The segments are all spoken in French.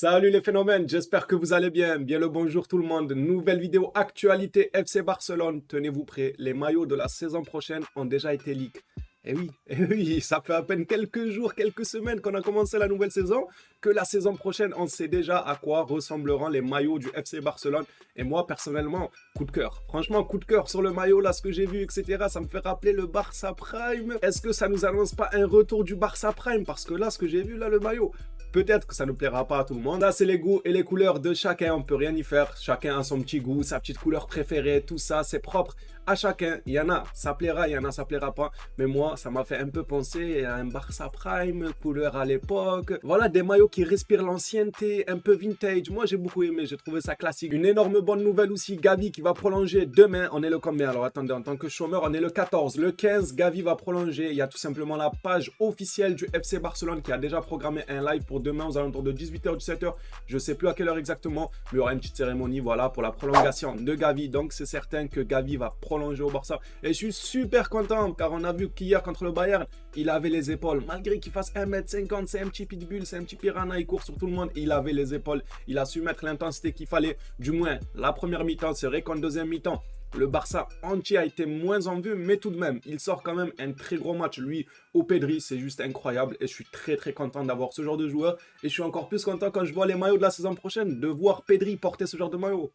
Salut les phénomènes, j'espère que vous allez bien. Bien le bonjour tout le monde. Nouvelle vidéo actualité FC Barcelone. Tenez-vous prêts, les maillots de la saison prochaine ont déjà été leaks. Eh oui, ça fait à peine quelques jours, quelques semaines qu'on a commencé la nouvelle saison, que la saison prochaine, on sait déjà à quoi ressembleront les maillots du FC Barcelone. Et moi, personnellement, coup de cœur. Franchement, coup de cœur sur le maillot, là, ce que j'ai vu, etc. Ça me fait rappeler le Barça Prime. Est-ce que ça nous annonce pas un retour du Barça Prime? Parce que là, ce que j'ai vu, là, le maillot, peut-être que ça ne plaira pas à tout le monde. Ça, c'est les goûts et les couleurs de chacun. On peut rien y faire. Chacun a son petit goût, sa petite couleur préférée. Tout ça, c'est propre à chacun. Il y en a, ça plaira. Il y en a, ça plaira pas. Mais moi, ça m'a fait un peu penser à un Barça Prime, couleur à l'époque. Voilà, des maillots qui respirent l'ancienneté, un peu vintage. Moi, j'ai beaucoup aimé. J'ai trouvé ça classique. Une énorme bonne nouvelle aussi. Gavi qui va prolonger demain. On est le combien? Alors, attendez, en tant que chômeur, on est le 14. Le 15, Gavi va prolonger. Il y a tout simplement la page officielle du FC Barcelone qui a déjà programmé un live pour demain aux alentours de 18h, 17h. Je ne sais plus à quelle heure exactement, mais il y aura une petite cérémonie, voilà, pour la prolongation de Gavi. Donc, c'est certain que Gavi va prolonger au Barça. Et je suis super content, car on a vu qu'hier, contre le Bayern, il avait les épaules. Malgré qu'il fasse 1m50, c'est un petit pitbull, c'est un petit piranha, il court sur tout le monde. Il avait les épaules. Il a su mettre l'intensité qu'il fallait. Du moins, la première mi-temps, c'est vrai qu'en deuxième mi-temps, le Barça entier a été moins en vue, mais tout de même, il sort quand même un très gros match. Lui, au Pedri, c'est juste incroyable. Et je suis très content d'avoir ce genre de joueur. Et je suis encore plus content quand je vois les maillots de la saison prochaine, de voir Pedri porter ce genre de maillot.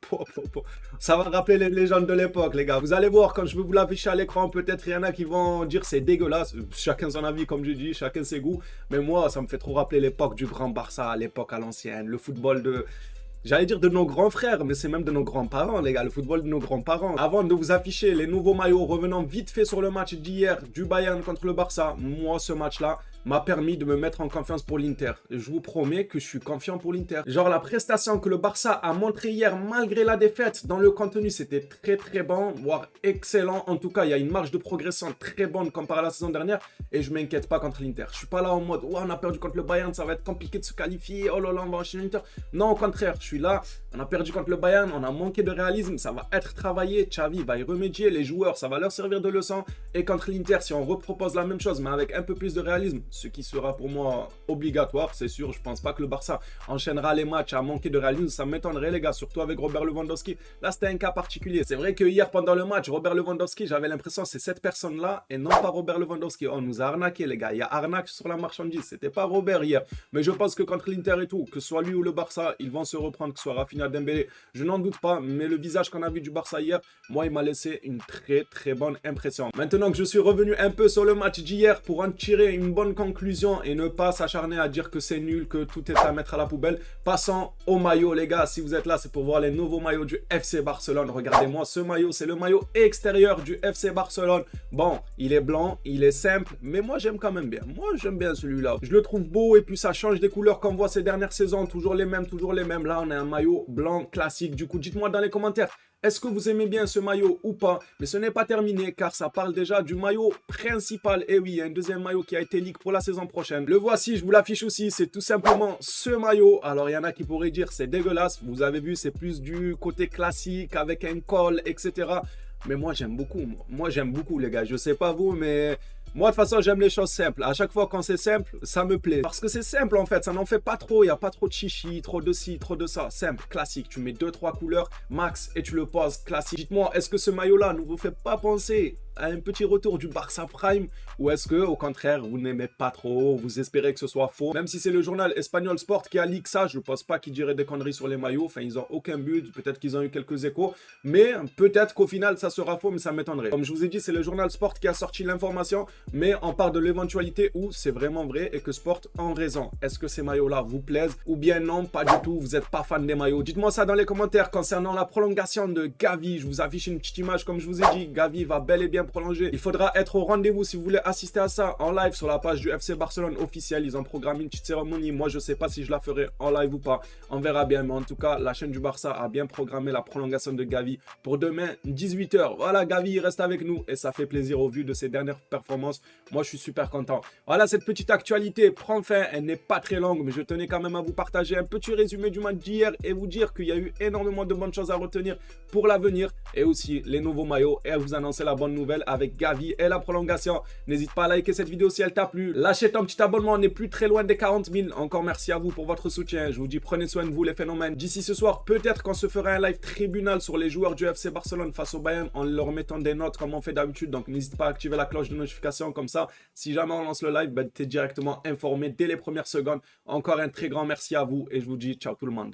Ça va rappeler les légendes de l'époque, les gars. Vous allez voir, quand je vais vous l'afficher à l'écran, peut-être il y en a qui vont dire c'est dégueulasse. Chacun son avis, comme je dis, chacun ses goûts. Mais moi, ça me fait trop rappeler l'époque du grand Barça, l'époque à l'ancienne. Le football de... J'allais dire de nos grands frères, mais c'est même de nos grands-parents, les gars, le football de nos grands-parents. Avant de vous afficher les nouveaux maillots, revenant vite fait sur le match d'hier du Bayern contre le Barça, moi, ce match-là m'a permis de me mettre en confiance pour l'Inter. Je vous promets que je suis confiant pour l'Inter. Genre, la prestation que le Barça a montré hier, malgré la défaite, dans le contenu, c'était très bon, voire excellent. En tout cas, il y a une marge de progression très bonne comparé à la saison dernière, et je m'inquiète pas contre l'Inter. Je suis pas là en mode, ouais, on a perdu contre le Bayern, ça va être compliqué de se qualifier, oh là là, on va enchaîner l'Inter. Non, au contraire, je suis là, on a perdu contre le Bayern, on a manqué de réalisme, ça va être travaillé, Xavi va y remédier, les joueurs, ça va leur servir de leçon. Et contre l'Inter, si on repropose la même chose, mais avec un peu plus de réalisme, ce qui sera pour moi obligatoire, c'est sûr, je pense pas que le Barça enchaînera les matchs à manquer de réalisme, ça m'étonnerait les gars, surtout avec Robert Lewandowski. Là, c'était un cas particulier. C'est vrai que hier, pendant le match, Robert Lewandowski, j'avais l'impression que c'est cette personne-là et non pas Robert Lewandowski. On nous a arnaqué les gars, il y a arnaque sur la marchandise, c'était pas Robert hier. Mais je pense que contre l'Inter et tout, que ce soit lui ou le Barça, ils vont se reprendre, que ce soit Rafinha, Dembélé, je n'en doute pas, mais le visage qu'on a vu du Barça hier, moi, il m'a laissé une très bonne impression. Maintenant que je suis revenu un peu sur le match d'hier pour en tirer une bonne conclusion et ne pas s'acharner à dire que c'est nul, que tout est à mettre à la poubelle, passons au maillot, les gars. Si vous êtes là, c'est pour voir les nouveaux maillots du FC Barcelone. Regardez-moi ce maillot, c'est le maillot extérieur du FC Barcelone. Bon, il est blanc, il est simple, mais moi, j'aime quand même bien. Moi, j'aime bien celui-là. Je le trouve beau et puis ça change des couleurs qu'on voit ces dernières saisons. Toujours les mêmes, toujours les mêmes. Là, on a un maillot blanc classique. Du coup, dites-moi dans les commentaires, est-ce que vous aimez bien ce maillot ou pas? Mais ce n'est pas terminé car ça parle déjà du maillot principal. Et oui, il y a un deuxième maillot qui a été leak pour la saison prochaine. Le voici, je vous l'affiche aussi. C'est tout simplement ce maillot. Alors, il y en a qui pourraient dire c'est dégueulasse. Vous avez vu, c'est plus du côté classique avec un col, etc. Mais moi, j'aime beaucoup. Moi, j'aime beaucoup, les gars. Je sais pas vous, mais... moi, de toute façon, j'aime les choses simples. À chaque fois, quand c'est simple, ça me plaît. Parce que c'est simple, en fait. Ça n'en fait pas trop. Il n'y a pas trop de chichi, trop de ci, trop de ça. Simple, classique. Tu mets 2-3 couleurs max et tu le poses classique. Dites-moi, est-ce que ce maillot-là ne vous fait pas penser à un petit retour du Barça Prime? Ou est-ce que, au contraire, vous n'aimez pas trop, vous espérez que ce soit faux? Même si c'est le journal espagnol Sport qui a leak ça, je ne pense pas qu'ils diraient des conneries sur les maillots. Enfin, ils n'ont aucun but. Peut-être qu'ils ont eu quelques échos. Mais peut-être qu'au final, ça sera faux, mais ça m'étonnerait. Comme je vous ai dit, c'est le journal Sport qui a sorti l'information. Mais on part de l'éventualité où c'est vraiment vrai et que Sport a raison. Est-ce que ces maillots-là vous plaisent? Ou bien non, pas du tout, vous n'êtes pas fan des maillots? Dites-moi ça dans les commentaires concernant la prolongation de Gavi. Je vous affiche une petite image comme je vous ai dit. Gavi va bel et bien prolonger. Il faudra être au rendez-vous si vous voulez assister à ça en live sur la page du FC Barcelone officielle. Ils ont programmé une petite cérémonie. Moi, je ne sais pas si je la ferai en live ou pas. On verra bien. Mais en tout cas, la chaîne du Barça a bien programmé la prolongation de Gavi pour demain, 18h. Voilà, Gavi, il reste avec nous et ça fait plaisir au vu de ses dernières performances. Moi, je suis super content. Voilà, cette petite actualité prend fin. Elle n'est pas très longue, mais je tenais quand même à vous partager un petit résumé du match d'hier et vous dire qu'il y a eu énormément de bonnes choses à retenir pour l'avenir et aussi les nouveaux maillots et à vous annoncer la bonne nouvelle. nouvelle avec Gavi et la prolongation. N'hésite pas à liker cette vidéo si elle t'a plu. Lâchez ton petit abonnement, on n'est plus très loin des 40 000. Encore merci à vous pour votre soutien. Je vous dis prenez soin de vous les phénomènes. D'ici ce soir, peut-être qu'on se fera un live tribunal sur les joueurs du FC Barcelone face au Bayern en leur mettant des notes comme on fait d'habitude. Donc n'hésite pas à activer la cloche de notification comme ça. Si jamais on lance le live, tu es directement informé dès les premières secondes. Encore un très grand merci à vous et je vous dis ciao tout le monde.